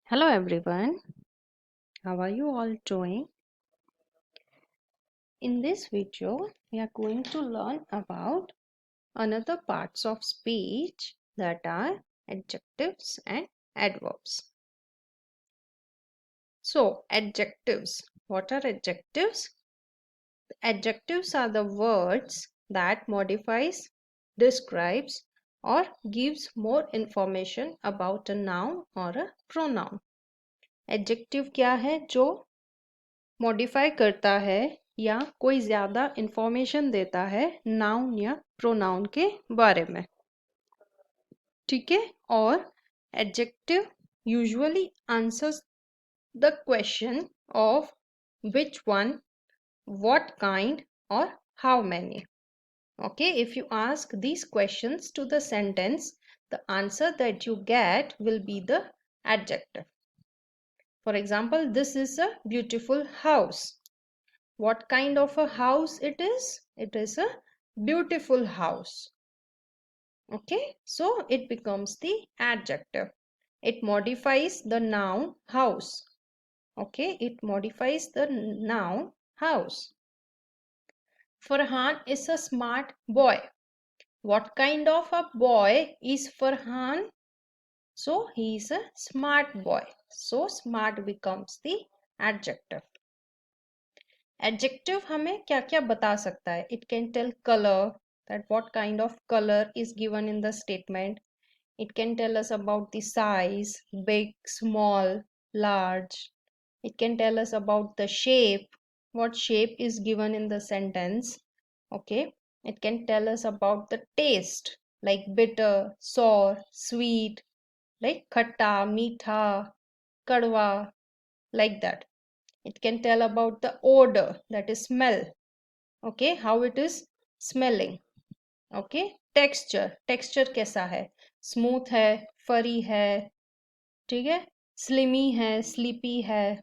Hello everyone, how are you all doing? In this video, we are going to learn about another parts of speech that are adjectives and adverbs. So, adjectives. What are adjectives? Adjectives are the words that modifies, describes or gives more information about a noun or a pronoun. Adjective क्या है? जो modify करता है या कोई ज़्यादा information देता है नाउन या प्रोनाउन के बारे में, ठीक है। और adjective usually answers the question of which one, what kind और how many. Okay, if you ask these questions to the sentence, the answer that you get will be the adjective. For example, this is a beautiful house. What kind of a house it is? It is a beautiful house. Okay, so it becomes the adjective. It modifies the noun house. Okay, it modifies the noun house. Farhan is a smart boy. What kind of a boy is Farhan? So he is a smart boy. So smart becomes the adjective. Adjective हमें क्या क्या बता सकता है? It can tell color, that what kind of color is given in the statement. It can tell us about the size, big, small, large. It can tell us about the shape, what shape is given in the sentence. Okay. It can tell us about the taste, like bitter, sour, sweet, like khatta, meetha, kadwa, like that. It can tell about the odor, that is smell. Okay, how it is smelling. Okay, texture कैसा है? Smooth है, furry है, ठीक है, slimy है, sleepy है.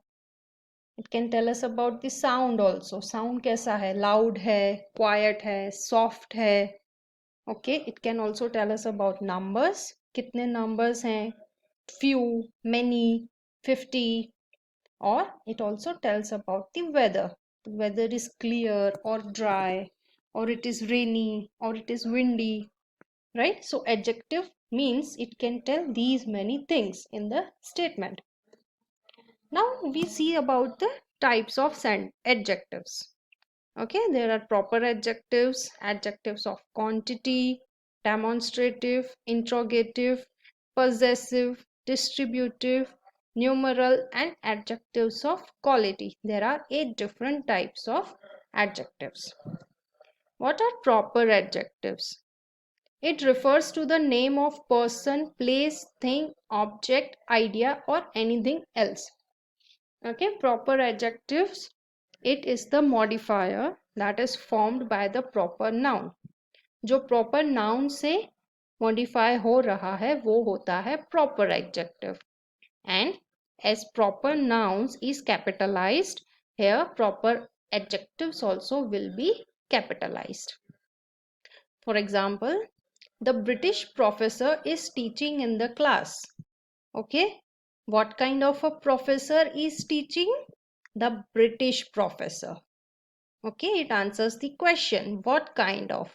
It can tell us about the sound also. Sound कैसा है? Loud है, quiet है, soft है. Okay, it can also tell us about numbers. कितने numbers हैं? Few, many, 50. Or it also tells about the weather. The weather is clear or dry, or it is rainy, or it is windy, right? So adjective means it can tell these many things in the statement. Now we see about the types of adjectives. Okay, there are proper adjectives, adjectives of quantity, demonstrative, interrogative, possessive, distributive, numeral, and adjectives of quality. There are 8 different types of adjectives. What are proper adjectives? It refers to the name of person, place, thing, object, idea, or anything else. Okay, proper adjectives. It is the modifier that is formed by the proper noun. जो proper noun से modify हो रहा है वो होता है proper adjective. And as proper nouns is capitalized, here proper adjectives also will be capitalized. For example, the British professor is teaching in the class. Okay, what kind of a professor is teaching? The British professor. Okay, it answers the question, what kind of?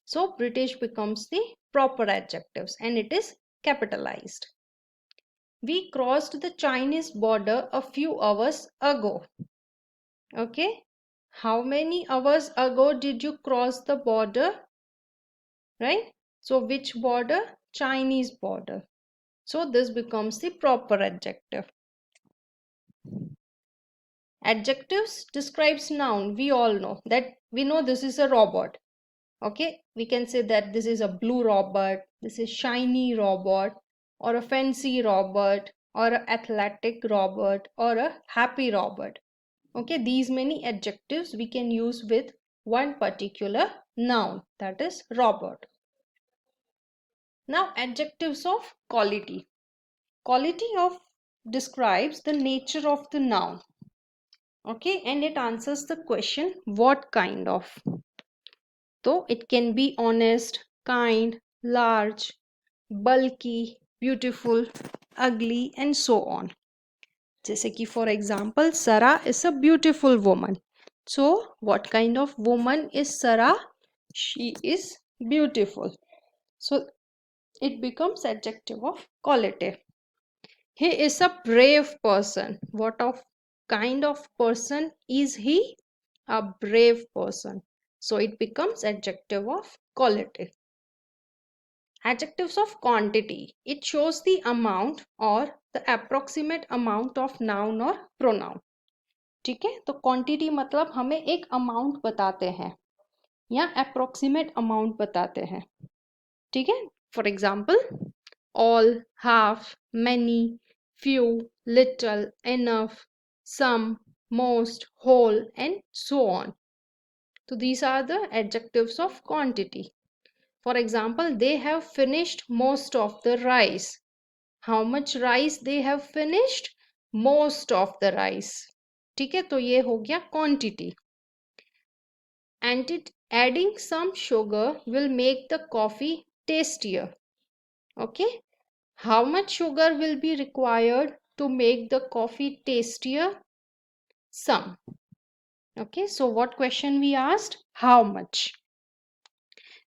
So British becomes the proper adjectives and it is capitalized. We crossed the Chinese border a few hours ago. Okay, how many hours ago did you cross the border? Right, so which border? Chinese border. So this becomes the proper adjective. Adjectives describes noun. We all know that, we know this is a robot. Okay, we can say that this is a blue robot, this is shiny robot, or a fancy robot, or an athletic robot, or a happy robot. Okay, these many adjectives we can use with one particular noun, that is robot. Now adjectives of quality. Quality of describes the nature of the noun. Okay, and it answers the question, what kind of? So it can be honest, kind, large, bulky, beautiful, ugly and so on. जैसे कि for example, Sarah is a beautiful woman. So what kind of woman is Sarah? She is beautiful. So it becomes adjective of quality. He is a brave person. What of kind of person is he? A brave person. So it becomes adjective of quality. Adjectives of quantity. It shows the amount or the approximate amount of noun or pronoun. ठीक है, तो quantity मतलब हमें एक amount बताते हैं या approximate amount बताते हैं. ठीक है, for example all, half, many, few, little, enough, some, most, whole and so on. So these are the adjectives of quantity. For example, they have finished most of the rice. How much rice they have finished? Most of the rice. ठीक है, तो ये हो गया quantity. And adding some sugar will make the coffee tastier. Okay, how much sugar will be required to make the coffee tastier? Some. Okay, so what question we asked? How much?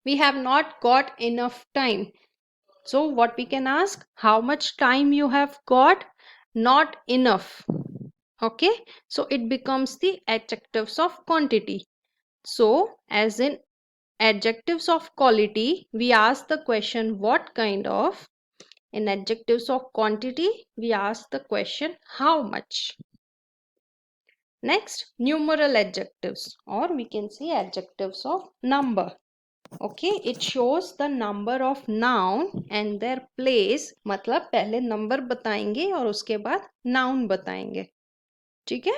We have not got enough time. So what we can ask? How much time you have got? Not enough. Okay, so it becomes the adjectives of quantity. So as in adjectives of quality, we ask the question what kind of. In adjectives of quantity, we ask the question how much. Next, numeral adjectives, or we can say adjectives of number. Okay, it shows the number of noun and their place. मतलब पहले number बताएंगे और उसके बाद noun बताएंगे. ठीक है,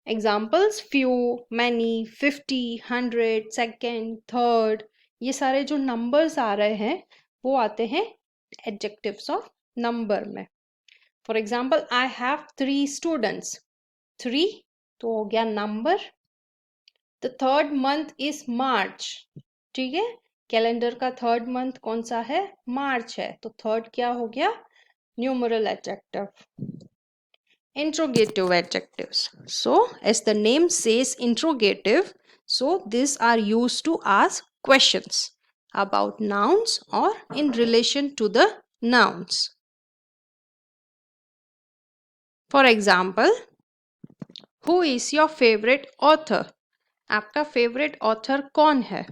examples few, many, 50, 100, second, third. ये सारे जो नंबर्स आ रहे हैं वो आते हैं एडजेक्टिव्स ऑफ नंबर में. For example, I have 3 students. 3 तो हो गया number. The third month is March. ठीक है, कैलेंडर का थर्ड मंथ कौन सा है? मार्च है, तो थर्ड क्या हो गया? Numeral adjective. Interrogative adjectives. So as the name says interrogative, so these are used to ask questions about nouns or in relation to the nouns. For example, who is your favorite author? आपका favourite author कौन है?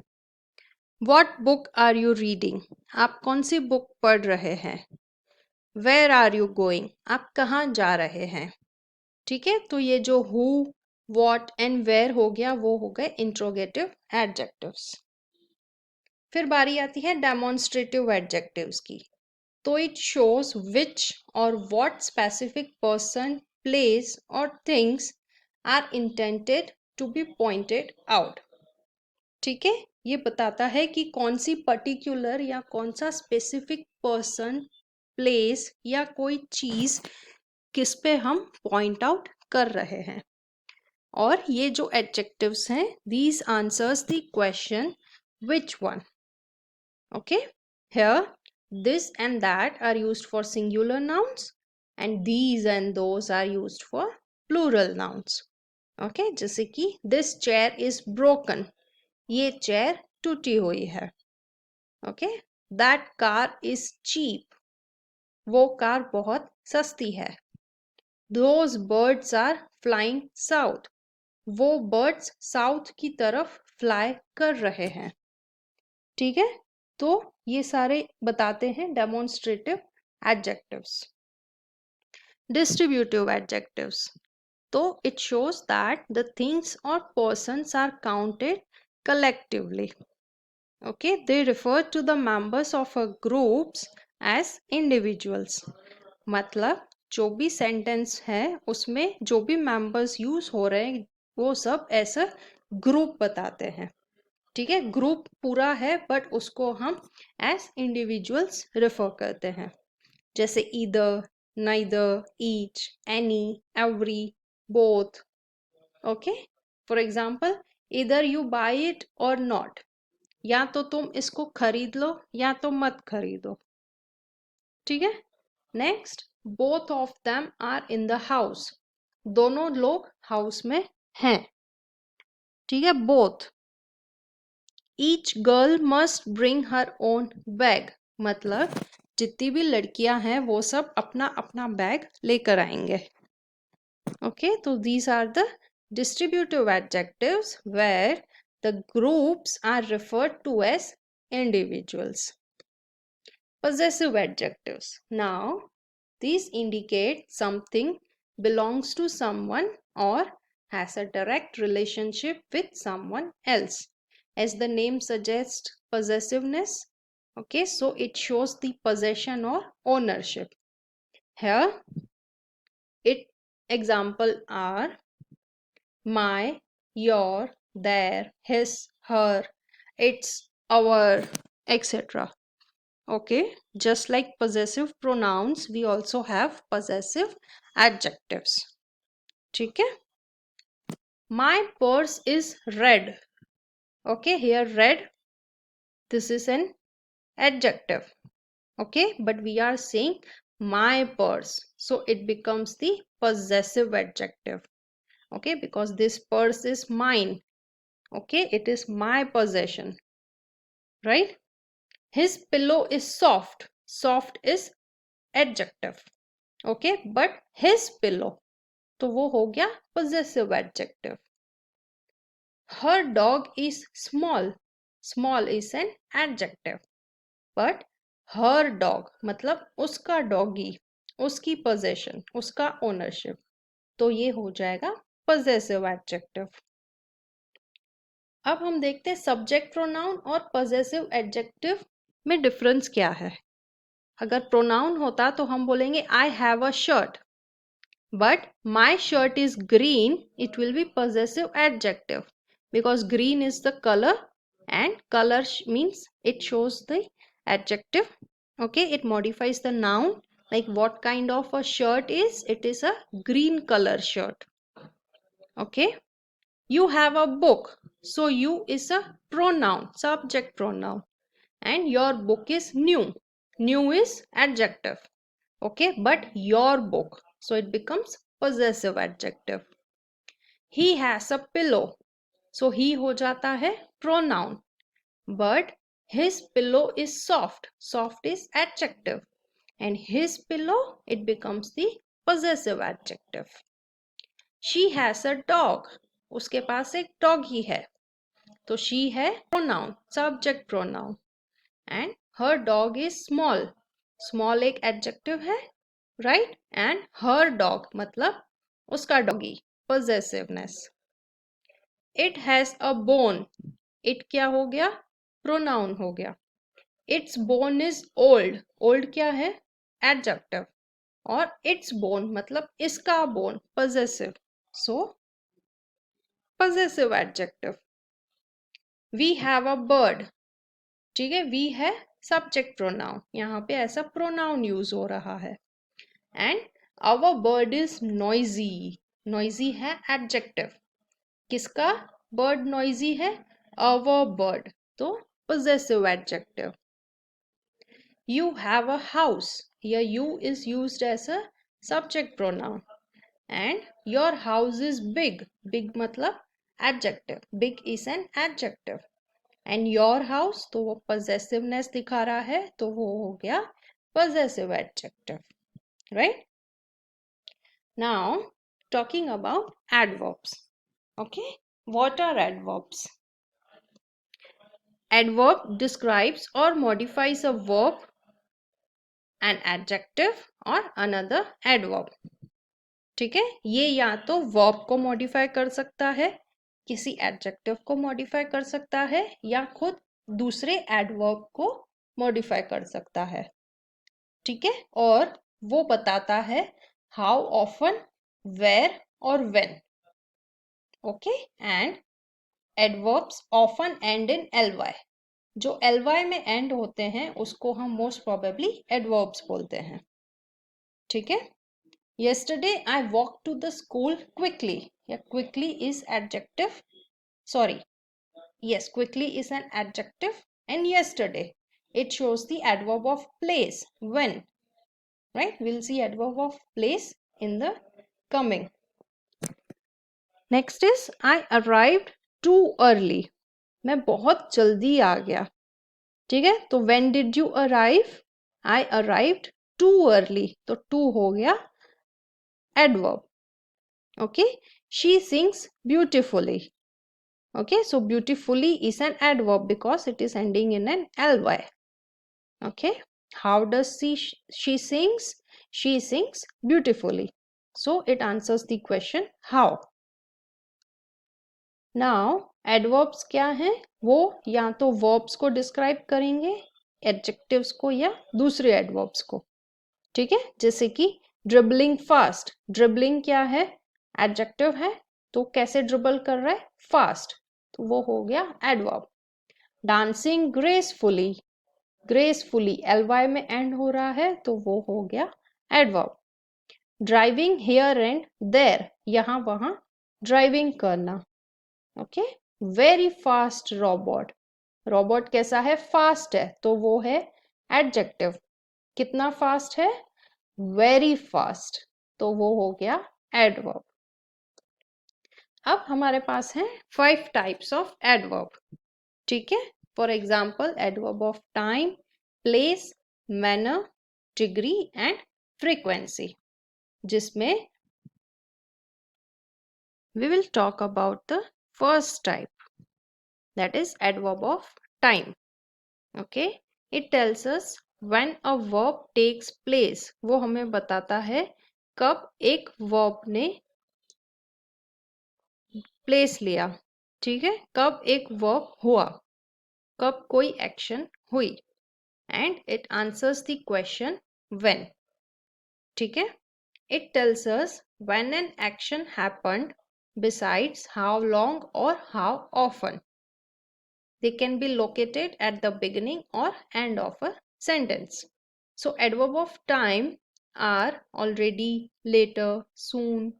What book are you reading? आप कौन सी book पढ़ रहे हैं? Where are you going? आप कहाँ जा रहे हैं? ठीक है, तो ये जो who, what and where हो गया वो हो गए इंट्रोगेटिव एडजेक्टिव्स. फिर बारी आती है डेमोन्स्ट्रेटिव एडजेक्टिव्स की. तो इट शोज विच और व्हाट स्पेसिफिक पर्सन, प्लेस और things are intended to be pointed out. ठीक है, ये बताता है कि कौन सी पर्टिकुलर या कौन सा स्पेसिफिक पर्सन, प्लेस या कोई चीज किस पे हम पॉइंट आउट कर रहे हैं. और ये जो एडजेक्टिव्स हैं, these answers the question which one. Okay, here this and that are used for singular nouns and these and those are used for plural nouns. Okay, जैसे कि this chair is broken. ये chair टूटी हुई है. Okay, that car is cheap. वो car बहुत सस्ती है. Those birds are flying south. वो बर्ड्स साउथ की तरफ फ्लाई कर रहे हैं. ठीक है, तो ये सारे बताते हैं डेमोन्स्ट्रेटिव एडजेक्टिव्स. Distributive adjectives. तो it shows that the things और persons are counted collectively. Okay, they refer to the members of a groups as individuals. मतलब जो भी सेंटेंस है उसमें जो भी मेंबर्स यूज हो रहे हैं वो सब ऐसा ग्रुप बताते हैं. ठीक है, ग्रुप पूरा है बट उसको हम एज इंडिविजुअल्स रेफर करते हैं. जैसे either, neither, each, any, every, both. Okay, for example, इधर यू बाय इट और नॉट. या तो तुम इसको खरीद लो या तो मत खरीदो. ठीक है, next both of them are in the house. दोनों लोग हाउस में हैं. ठीक है, both. Each girl must bring her own bag. मतलब जितनी भी लड़कियां हैं वो सब अपना अपना बैग लेकर आएंगे. Okay, so these are the distributive adjectives where the groups are referred to as individuals. Possessive adjectives. Now, these indicate something belongs to someone or has a direct relationship with someone else. As the name suggests, possessiveness. Okay, so it shows the possession or ownership. Here, it example are my, your, their, his, her, its, our, etc. Okay, just like possessive pronouns, we also have possessive adjectives. ठीक है? My purse is red. Okay, here red, this is an adjective. Okay, but we are saying my purse, so it becomes the possessive adjective. Okay, because this purse is mine. Okay, it is my possession, right? His pillow is soft. Soft is adjective. Okay, but his pillow, तो वो हो गया possessive adjective. Her dog is small. Small is an adjective. But her dog मतलब उसका doggy, उसकी possession, उसका ownership, तो ये हो जाएगा possessive adjective. अब हम देखते हैं सब्जेक्ट प्रोनाउन और पजेसिव एडजेक्टिव में डिफरेंस क्या है. अगर प्रोनाउन होता तो हम बोलेंगे I have a shirt, but my shirt is green, it will be possessive adjective because green is the colour and colour means it shows the adjective. Okay, it modifies the noun, like what kind of a shirt is, it is a green color shirt. Okay, you have a book, so you is a pronoun, subject pronoun, and your book is new. New is adjective. Okay, but your book, so it becomes possessive adjective. He has a pillow, so he हो जाता है pronoun, but his pillow is soft. Soft is adjective, and his pillow, it becomes the possessive adjective. She has a dog, उसके पास एक dog ही है, तो she है pronoun, subject pronoun, and her dog is small. Small एक adjective है, right? And her dog मतलब उसका doggy, possessiveness. It has a bone. It क्या हो गया? Pronoun हो गया. Its bone is old. Old क्या है? Adjective. और its bone मतलब इसका bone, possessive. So, possessive adjective. We have a bird. ठीक है, we है subject pronoun. यहाँ पे ऐसा pronoun use हो रहा है. And our bird is noisy. Noisy है adjective. किसका bird noisy है? Our bird. तो possessive adjective. You have a house. Here you is used as a subject pronoun. And your house is big. Big मतलब adjective. Big is an adjective. And your house, तो वो possessiveness दिखा रहा है, तो वो हो गया possessive adjective. Right? Now, talking about adverbs. Okay, what are adverbs? Adverb describes or modifies a verb, an adjective or another adverb. ठीक है, ये या तो verb को modify कर सकता है, किसी adjective को modify कर सकता है, या खुद दूसरे adverb को modify कर सकता है. ठीक है, और वो बताता है how often, where और when. Okay, and adverbs often end in ly. जो ly में end होते हैं उसको हम most probably adverbs बोलते हैं. ठीक है, yesterday I walked to the school quickly. या quickly is adjective. Sorry, yes, quickly is an adjective, and yesterday it shows the adverb of place, when, right? We'll see adverb of place in the coming. Next is I arrived too early. मैं बहुत जल्दी आ गया. ठीक है, तो when did you arrive? I arrived too early. तो too हो गया adverb. Okay, she sings beautifully. Okay, so beautifully is an adverb because it is ending in an ly. Okay, how does she sings? She sings beautifully. So it answers the question how. Now adverbs क्या हैं? वो या तो verbs को describe करेंगे, adjectives को या दूसरे adverbs को. ठीक है, जैसे कि dribbling fast. dribbling क्या है? adjective है, तो कैसे dribble कर रहा है? fast. तो वो हो गया adverb. dancing gracefully. gracefully ly में end हो रहा है, तो वो हो गया adverb. driving here and there. यहाँ वहाँ driving करना. Okay, very fast robot. Robot कैसा है? फास्ट है, तो वो है एडजेक्टिव. कितना फास्ट है? वेरी फास्ट, तो वो हो गया एडवर्ब. अब हमारे पास है 5 टाइप्स ऑफ एडवर्ब. ठीक है, for example adverb of time, place, manner, degree and frequency, जिसमें we will talk about the first type, that is adverb of time. Okay, it tells us when a verb takes place. वो हमें बताता है कब एक verb ने place लिया. ठीक है, कब एक verb हुआ, कब कोई action हुई. And it answers the question when. ठीक है, it tells us when an action happened, besides how long or how often. They can be located at the beginning or end of a sentence. So adverb of time are already, later, soon,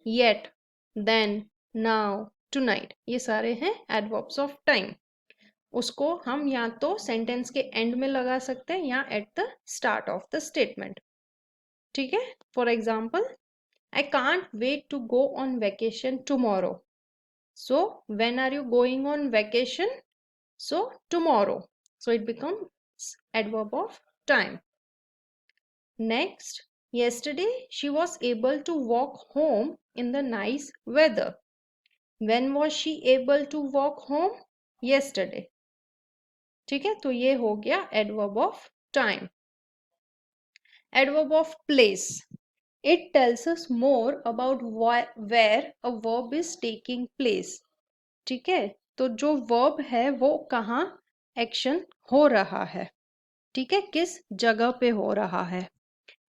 yet, then, now, tonight. ये सारे हैं adverbs of time. उसको हम या तो sentence के end में लगा सकते हैं या at the start of the statement. ठीक है, for example, I can't wait to go on vacation tomorrow. So when are you going on vacation? So tomorrow. So it becomes adverb of time. Next, yesterday she was able to walk home in the nice weather. When was she able to walk home? Yesterday. ठीक है, तो ये हो गया adverb of time. Adverb of place. It tells us more about where a verb is taking place. ठीक है, तो जो verb है वो कहाँ action हो रहा है. ठीक है, किस जगह पे हो रहा है.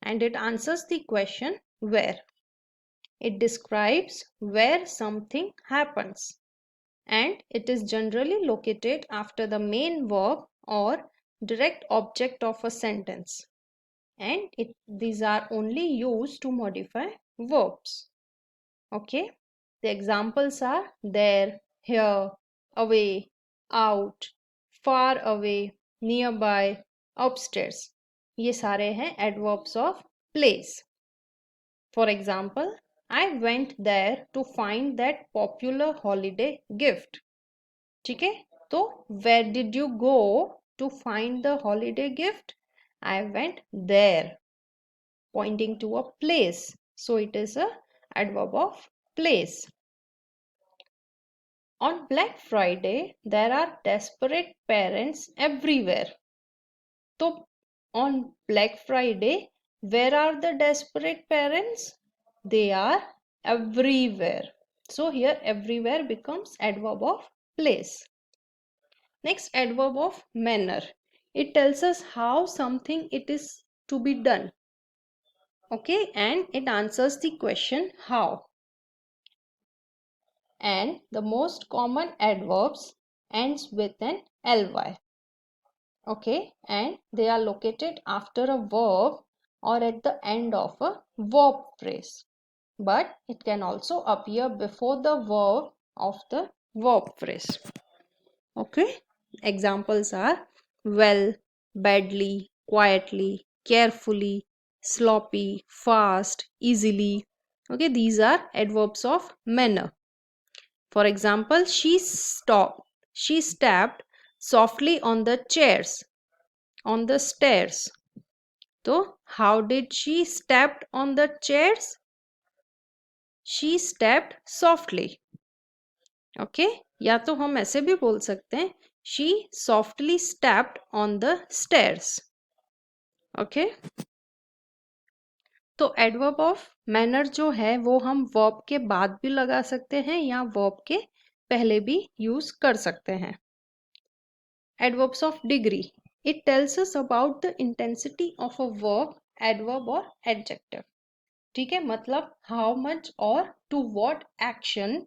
And it answers the question where. It describes where something happens, and it is generally located after the main verb or direct object of a sentence, and these are only used to modify verbs. Okay, the examples are there, here, away, out, far away, nearby, upstairs. ये सारे हैं adverbs of place. For example, I went there to find that popular holiday gift. ठीक है, तो where did you go to find the holiday gift? I went there, pointing to a place. So it is a adverb of place. On Black Friday, there are desperate parents everywhere. So on Black Friday, where are the desperate parents? They are everywhere. So here everywhere becomes adverb of place. Next, adverb of manner. It tells us how something it is to be done. Okay, and it answers the question how. And the most common adverbs ends with an ly. Okay, and they are located after a verb or at the end of a verb phrase, but it can also appear before the verb of the verb phrase. Okay, examples are well, badly, quietly, carefully, sloppy, fast, easily. Okay, these are adverbs of manner. For example, she stepped softly on the chairs, on the stairs. So, how did she stepped on the chairs? She stepped softly. Okay, या तो हम ऐसे भी बोल सकते हैं she softly stepped on the stairs. Okay, तो adverb of manner जो है वो हम वर्ब के बाद भी लगा सकते हैं या वर्ब के पहले भी यूज कर सकते हैं. Adverbs of degree. It tells us about the intensity of a verb, adverb or adjective. ठीक है, मतलब how much और to what action,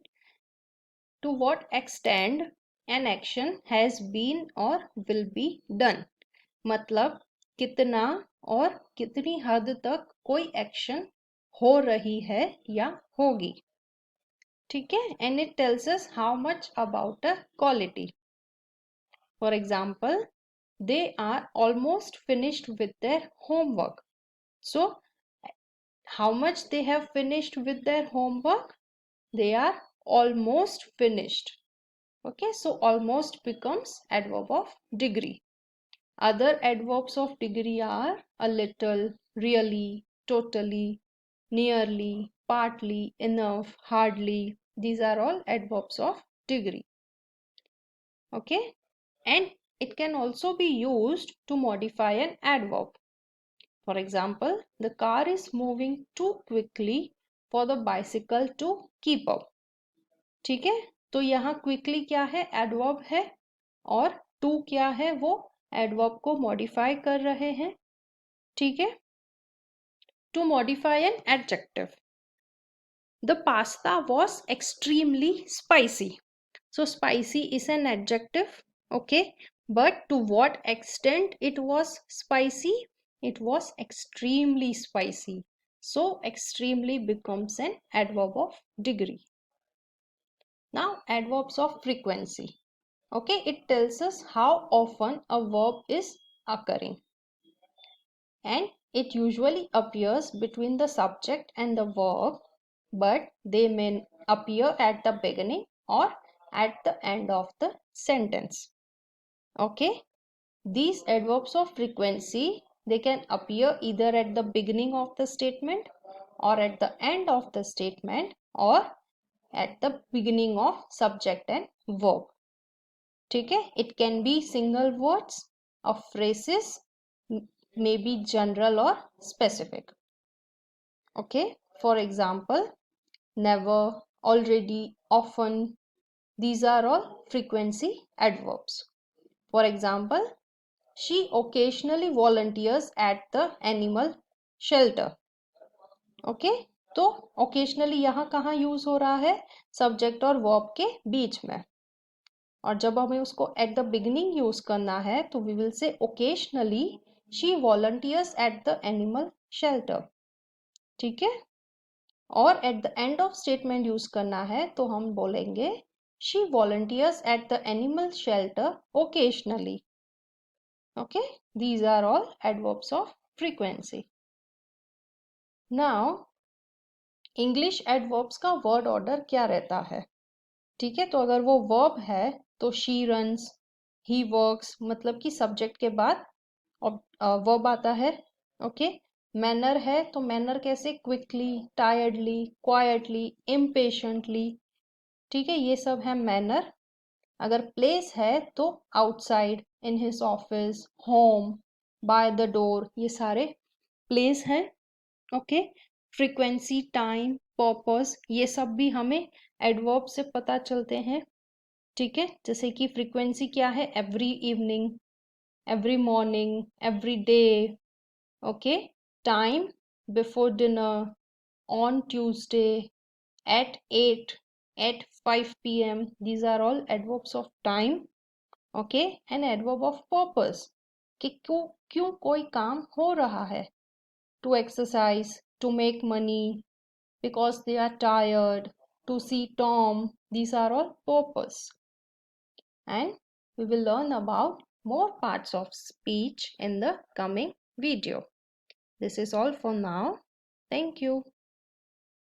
to what extent an action has been or will be done. मतलब कितना और कितनी हद तक कोई एक्शन हो रही है या होगी. ठीक है, and it tells us how much about a quality. For example, they are almost finished with their homework. So, how much they have finished with their homework? They are almost finished. Okay, so almost becomes adverb of degree. Other adverbs of degree are a little, really, totally, nearly, partly, enough, hardly. These are all adverbs of degree. Okay, and it can also be used to modify an adverb. For example, the car is moving too quickly for the bicycle to keep up. ठीक है, तो यहाँ quickly क्या है, adverb है, और to क्या है, वो adverb को modify कर रहे हैं. ठीक है, to modify an adjective. The pasta was extremely spicy. So spicy is an adjective, okay, but to what extent it was spicy? It was extremely spicy. So extremely becomes an adverb of degree. Now adverbs of frequency. Okay, it tells us how often a verb is occurring. And it usually appears between the subject and the verb, but they may appear at the beginning or at the end of the sentence. Okay, these adverbs of frequency, they can appear either at the beginning of the statement or at the end of the statement or at the beginning of subject and verb. ठीक है, it can be single words or phrases, may be general or specific. Okay, for example, never, already, often, these are all frequency adverbs. For example, she occasionally volunteers at the animal shelter. Okay, तो occasionally यहाँ कहाँ use हो रहा है, subject और verb के बीच में. और जब हमें उसको at the beginning यूज करना है तो we will say occasionally she volunteers at the animal shelter. ठीक है, और at the end of statement use करना है तो हम बोलेंगे she volunteers at the animal shelter occasionally. Okay, these are all adverbs of frequency. Now English adverbs का word order क्या रहता है. ठीक है, तो अगर वो वर्ब है तो शी रन्स, ही वर्क्स, मतलब कि सब्जेक्ट के बाद वर्ब आता है. ओके, मैनर है तो मैनर कैसे, क्विकली, टायर्डली, क्वाइटली, इम्पेशेंटली. ठीक है, ये सब है मैनर. अगर प्लेस है तो outside, in his office, home, by the door, ये सारे प्लेस हैं. ओके, फ्रीक्वेंसी, टाइम, पर्पस, ये सब भी हमें एडवर्ब से पता चलते हैं. ठीक है, जैसे कि फ्रीक्वेंसी क्या है, every evening, every morning, every day. Okay, time, before dinner, on Tuesday, at 8, at 5 p.m. These are all adverbs of time. Okay, and adverb of purpose, कि क्यों क्यों कोई काम हो रहा है. To exercise, to make money, because they are tired, to see Tom. These are all purpose. And we will learn about more parts of speech in the coming video. This is all for now. Thank you.